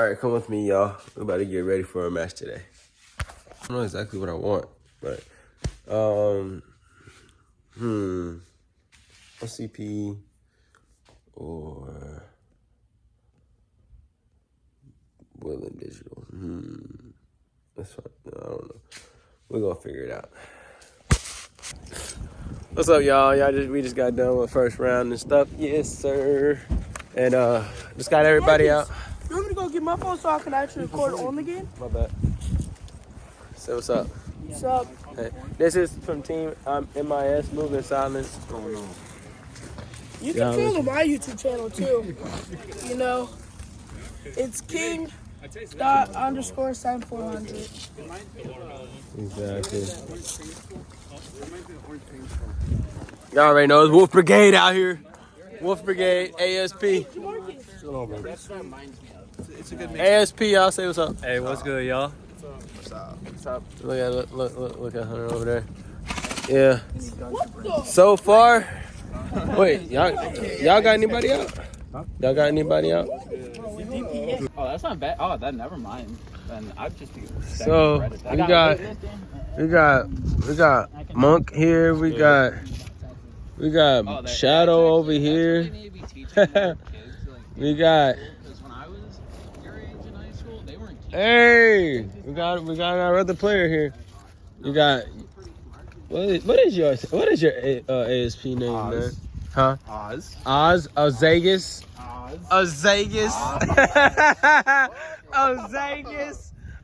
All right, come with me, y'all. We're about to get ready for a match today. I don't know exactly what I want, but OCP or Will and Digital. That's fine. No, I don't know. We're gonna figure it out. What's up, y'all? We just got done with first round and stuff. Yes, sir. And just got everybody out. You want me to go get my phone so I can actually record on the game? My bad. Say what's up. What's up? Hey, this is from Team MIS, Moving Silence. What's going on? You can follow my YouTube channel too. You know, it's king._7400. Exactly. Y'all already know it's Wolf Brigade out here. Wolf Brigade, ASP. It's a good mix. ASP, y'all say what's up. Hey, what's good, y'all? What's up? Look at Hunter over there. Yeah. So far, wait, y'all got anybody out? Y'all got anybody out? Oh, that's not bad. Oh, that never mind. Then I'd just be. So we got Monk here. We got Shadow over here. We got. Hey, we got our other player here. You got what is your ASP name, Oz. man? Huh? Oz. Ozagus. Ozagus.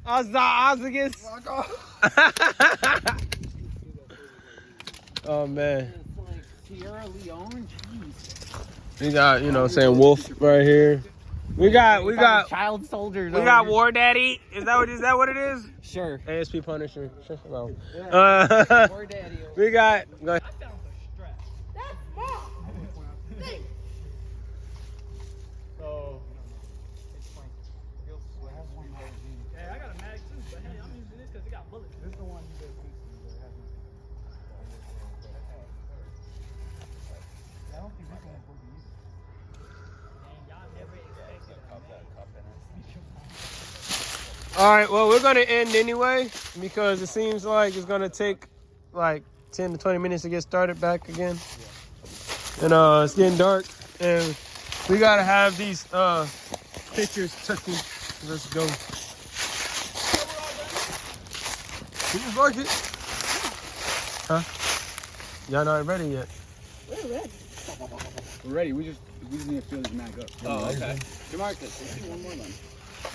Ozagus. Oh man. We got, you know what I'm saying, Wolf right here. We got child soldiers. We got War Daddy. Is that what it is? Sure. ASP Punisher. Shut your mouth. War Daddy. We got. Go ahead. All right, well, we're going to end anyway because it seems like it's going to take like 10 to 20 minutes to get started back again. And it's getting dark, and we got to have these pictures taken. Let's go. You just like it. Huh? Y'all not ready yet. We're ready. We're ready. We just need to fill this mag up. Oh, okay. Jamarcus, let's do one more then.